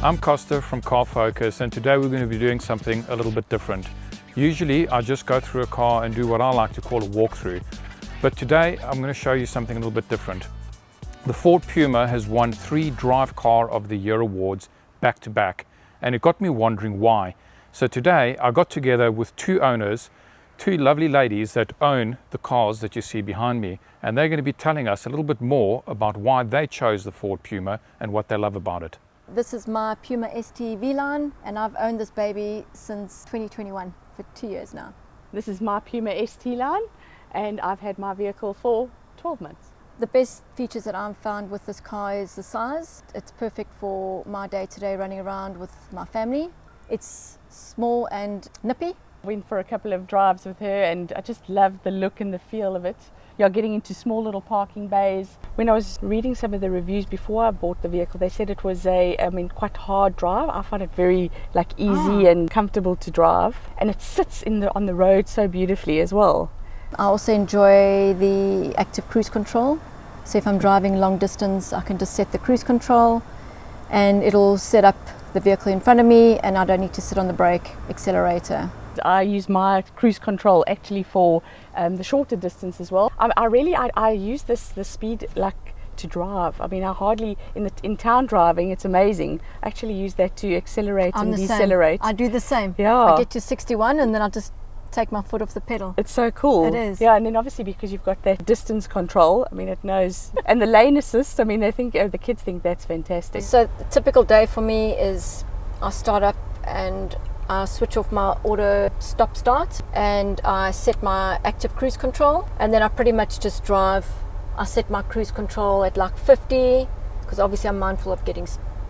I'm Costa from Car Focus, and today we're going to be doing something a little bit different. Usually I just go through a car and do what I like to call a walkthrough, but today I'm going to show you something a little bit different. The Ford Puma has won 3 Drive Car of the Year awards back to back, and it got me wondering why. So today I got together with 2 owners, 2 lovely ladies that own the cars that you see behind me, and they're going to be telling us a little bit more about why they chose the Ford Puma and what they love about it. This is my Puma ST V-Line, and I've owned this baby since 2021, for 2 years now. This is my Puma ST line, and I've had my vehicle for 12 months. The best features that I've found with this car is the size. It's perfect for my day-to-day running around with my family. It's small and nippy. Went for a couple of drives with her and I just loved the look and the feel of it. You're getting into small little parking bays. When I was reading some of the reviews before I bought the vehicle, they said it was quite hard drive. I found it very easy and comfortable to drive, and it sits on the road so beautifully as well. I also enjoy the active cruise control. So if I'm driving long distance, I can just set the cruise control and it'll set up the vehicle in front of me, and I don't need to sit on the brake accelerator. I use my cruise control actually for the shorter distance as well. I use the speed to drive. I mean, I hardly in town driving. It's amazing. I actually use that to accelerate and decelerate. I do the same. Yeah. I get to 61 and then I just take my foot off the pedal. It's so cool. It is. Yeah, and then obviously because you've got that distance control, I mean, it knows. And the lane assist, I mean, the kids think that's fantastic. So the typical day for me is I start up and I switch off my auto stop start and I set my active cruise control, and then I pretty much just drive. I set my cruise control at 50, because obviously I'm mindful of getting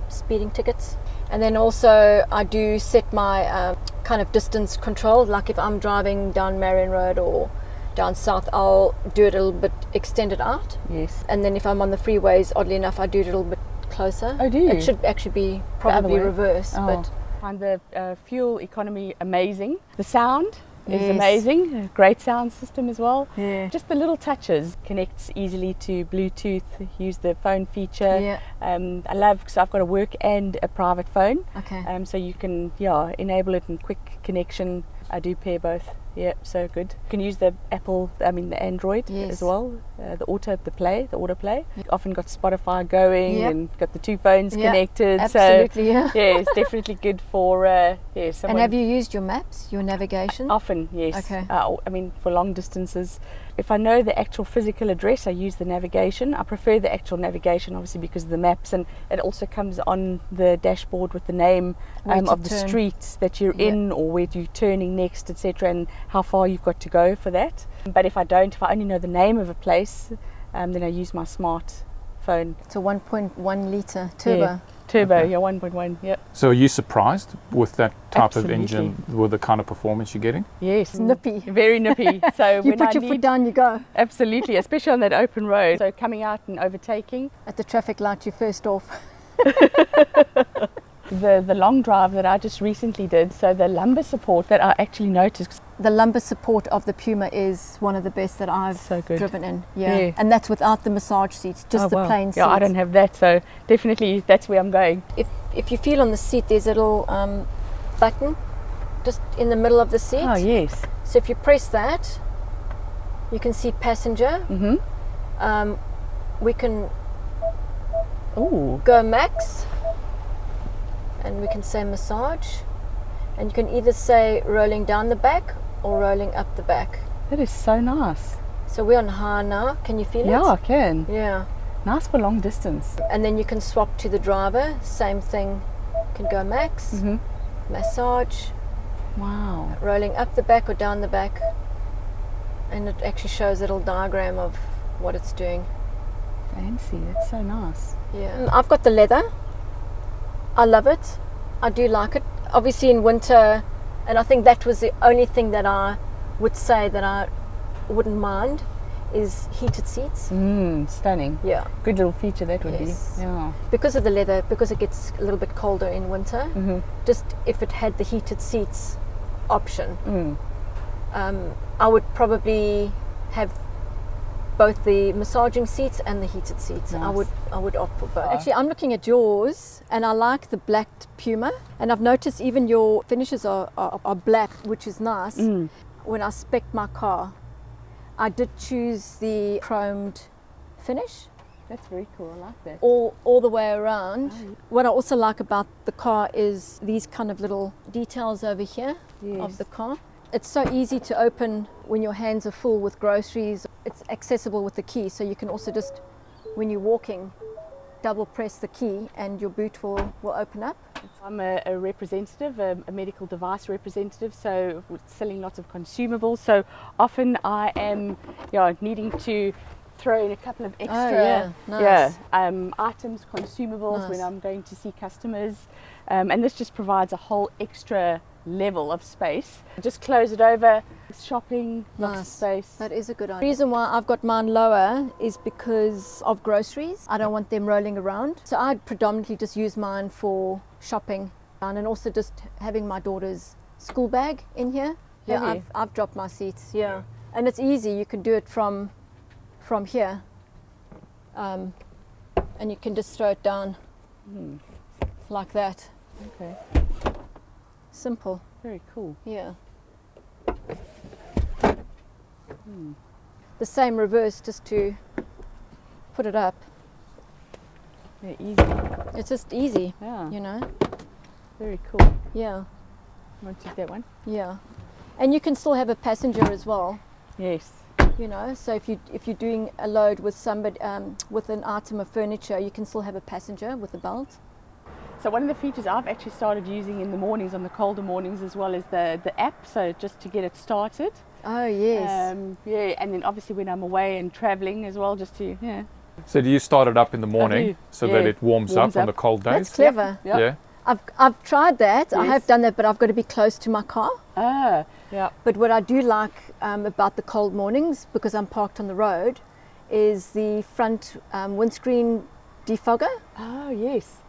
speeding tickets. And then also I do set my kind of distance control, like if I'm driving down Marion Road or down south, I'll do it a little bit extended out. Yes. And then if I'm on the freeways, oddly enough, I do it a little bit closer. Oh, do you? It should actually be probably reverse, but I find the fuel economy amazing. The sound is Yes. amazing. A great sound system as well. Yeah. Just the little touches. Connects easily to Bluetooth. Use the phone feature. Yeah. I love, because I've got a work and a private phone. Okay. So you can enable it in quick connection. I do pair both. Yeah, so good. You can use the Android Yes. as well. The autoplay. You've often got Spotify going, Yep. and got the 2 phones Yep, connected. absolutely, yeah. So yeah, it's definitely good for someone. And have you used your maps, your navigation? Often, yes. Okay. For long distances, if I know the actual physical address, I use the navigation. I prefer the actual navigation, obviously, because of the maps, and it also comes on the dashboard with the name of the street that you're in, or where you're turning next, etc., and how far you've got to go for that. But if I only know the name of a place, then I use my smartphone. It's a 1.1 litre turbo. Yeah. Turbo, 1.1, yep. So are you surprised with that type Absolutely. of engine, with the kind of performance you're getting? Yes. It's nippy. Very nippy. So You when put I your need, foot down, you go. Absolutely, especially on that open road. So coming out and overtaking. At the traffic light, you're first off. The long drive that I just recently did, so the lumbar support that I actually noticed. The lumbar support of the Puma is one of the best that I've So good. driven in. Yeah. And that's without the massage seats, just the plain seats. Yeah, I don't have that, so definitely that's where I'm going. If you feel on the seat, there's a little button just in the middle of the seat. Oh, yes. So if you press that, you can see passenger. Mm-hmm. We can Ooh. go max, and we can say massage, and you can either say rolling down the back or rolling up the back. That is so nice. So we're on high now. Can you feel it? Yeah, I can. Yeah. Nice for long distance. And then you can swap to the driver. Same thing. You can go max, Mm-hmm. massage, Wow. rolling up the back or down the back, and it actually shows a little diagram of what it's doing. Fancy. That's so nice. Yeah. I've got the leather. I love it. I do like it. Obviously in winter, and I think that was the only thing that I would say that I wouldn't mind, is heated seats. Stunning. Yeah. Good little feature that would Yes. be. Yeah. Because of the leather, because it gets a little bit colder in winter, Mm-hmm. just if it had the heated seats option, Mm. I would probably have both the massaging seats and the heated seats. Nice. I would opt for both. Actually, I'm looking at yours, and I like the black Puma. And I've noticed even your finishes are black, which is nice. When I spec'd my car, I did choose the chromed finish. That's very cool. I like that. All the way around. What I also like about the car is these kind of little details over here of the car. It's so easy to open when your hands are full with groceries. It's accessible with the key, so you can also just, when you're walking, double press the key and your boot will open up. I'm a representative, a medical device representative, so selling lots of consumables. So often I am needing to throw in a couple of extra items, consumables when I'm going to see customers. And this just provides a whole extra level of space. Just close it over, shopping, lots of space. That is a good idea. The reason why I've got mine lower is because of groceries. I don't want them rolling around. So I predominantly just use mine for shopping and also just having my daughter's school bag in here. Yeah, I've dropped my seats, and it's easy. You can do it from here, and you can just throw it down like that. Okay. Simple. Very cool. Yeah. The same reverse, just to put it up. Very easy. It's just easy. Yeah. You know. Very cool. Yeah. Want to take that one? Yeah. And you can still have a passenger as well. Yes. You know, so if you're doing a load with somebody with an item of furniture, you can still have a passenger with a belt. So one of the features I've actually started using in the mornings, on the colder mornings, as well as the app, so just to get it started. Oh yes. And then obviously when I'm away and traveling as well, just to So do you start it up in the morning so that it warms up on the cold days? That's clever. Yep. Yeah. I've tried that. Yes. I have done that, but I've got to be close to my car. Yeah. But what I do like about the cold mornings, because I'm parked on the road, is the front windscreen defogger. Oh yes.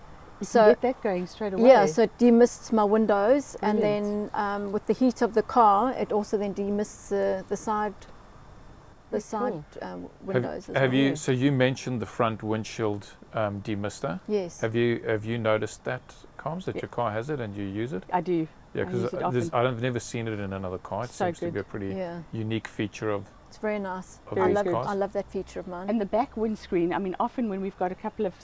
You So can get that going straight away. yeah, so it demists my windows, Brilliant. and then with the heat of the car, it also then demists the side windows as Have well. you? So you mentioned the front windshield demister. Yes. Have you noticed that, Carms, that your car has it and you use it? I do. Yeah, I use it because often. I've never seen it in another car. It So seems to be good. a pretty Yeah. unique feature of. It's very nice. Of Very these good. cars. I love that feature of mine. And the back windscreen, I mean, often when we've got a couple of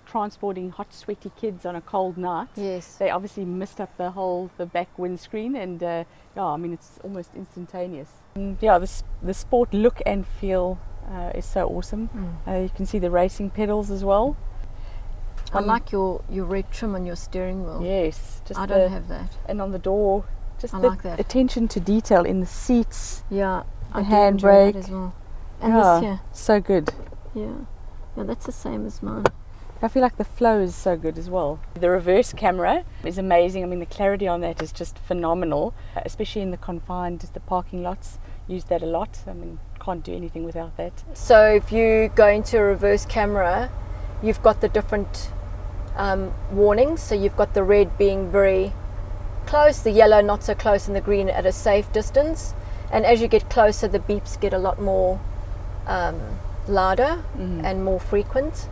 transporting hot, sweaty kids on a cold night, Yes. they obviously mist up the back windscreen, and I mean, it's almost instantaneous. The sport look and feel is so awesome. You can see the racing pedals as well. I like your red trim on your steering wheel. Yes, just I don't have that. and on the door, just I the like that. attention to detail in the seats, Yeah. the I do enjoy that handbrake. as well. And this here. So good. Yeah. Yeah, that's the same as mine. I feel like the flow is so good as well. The reverse camera is amazing. I mean, the clarity on that is just phenomenal, especially in the parking lots. Use that a lot. I mean, can't do anything without that. So if you go into a reverse camera, you've got the different warnings. So you've got the red being very close, the yellow not so close, and the green at a safe distance. And as you get closer, the beeps get a lot more louder and more frequent.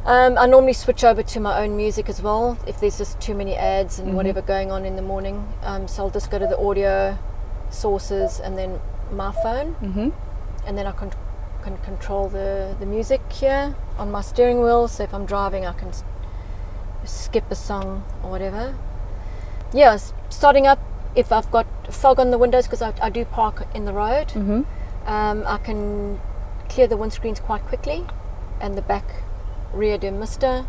I normally switch over to my own music as well if there's just too many ads and whatever going on in the morning. So I'll just go to the audio sources and then my phone, and then I can control the music here on my steering wheel. So if I'm driving, I can skip a song or whatever. Yeah, starting up, if I've got fog on the windows, because I do park in the road, I can clear the windscreens quite quickly, and the back rear demister.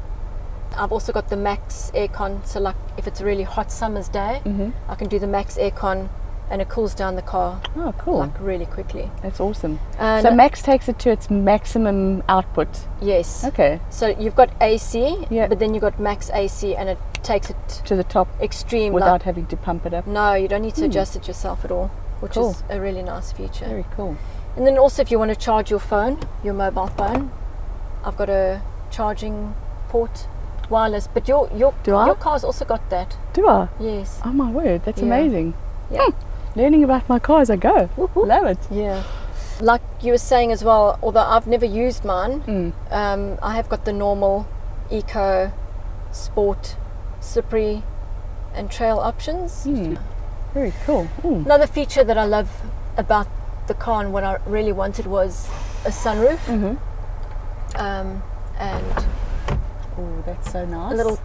I've also got the max aircon, so like if it's a really hot summer's day, I can do the max aircon and it cools down the car Oh, cool. like really quickly. That's awesome. And So max takes it to its maximum output. yes. Okay. So you've got AC, Yeah. but then you've got max AC and it takes it To the top extreme. without having to pump it up. No, you don't need to adjust it yourself at all, which Cool. is a really nice feature. Very cool. And then also if you want to charge your phone, your mobile phone, I've got a charging port, wireless, but your Do I? car's also got that. Do I? Yes. Oh my word, that's Yeah. amazing. Yeah. Learning about my car as I go. Whoop, whoop. Love it. Yeah. Like you were saying as well, although I've never used mine, I have got the normal eco, sport, slippery and trail options. Very cool. Another feature that I love about the car and what I really wanted was a sunroof. And Oh, that's so nice. a little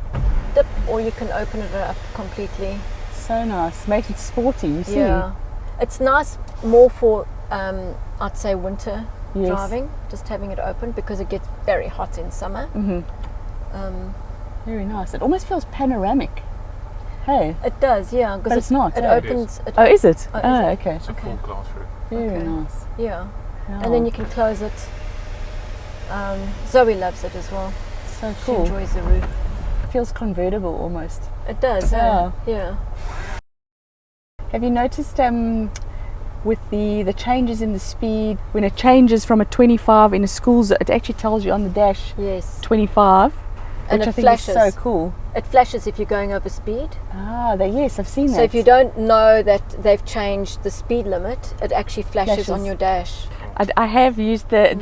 dip, or you can open it up completely. So nice. Makes it sporty, you see. Yeah, it's nice more for I'd say winter driving, just having it open, because it gets very hot in summer. Very nice. It almost feels panoramic. Hey. It does, yeah. But it's not. It eh? opens. Oh, is it? Oh, is Oh, it? okay. It's a full glass roof. Very Okay. nice. Yeah, Yeah. and then you can close it. Zoe loves it as well. So She cool. enjoys the roof. It feels convertible almost. It does. Yeah. Yeah. Have you noticed with the changes in the speed, when it changes from a 25 in a school zone, it actually tells you on the dash Yes. 25, And which it I think flashes. is so cool. It flashes if you're going over speed. Ah, yes, I've seen that. So if you don't know that they've changed the speed limit, it actually flashes on Flashes. your dash. I have used the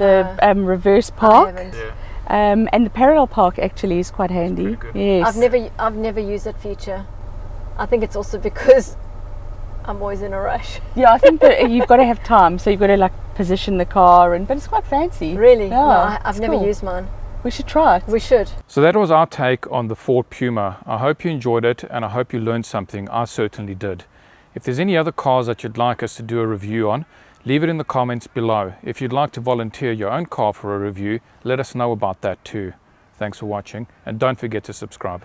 reverse I park, haven't. Yeah. and the parallel park actually is quite handy. pretty good. Yes. I've never used that feature. I think it's also because I'm always in a rush. Yeah, I think that you've got to have time, so you've got to like position the car, but it's quite fancy. Really? Yeah, No, I've it's never cool. used mine. We should try it. We should. So that was our take on the Ford Puma. I hope you enjoyed it and I hope you learned something. I certainly did. If there's any other cars that you'd like us to do a review on, leave it in the comments below. If you'd like to volunteer your own car for a review, let us know about that too. Thanks for watching and don't forget to subscribe.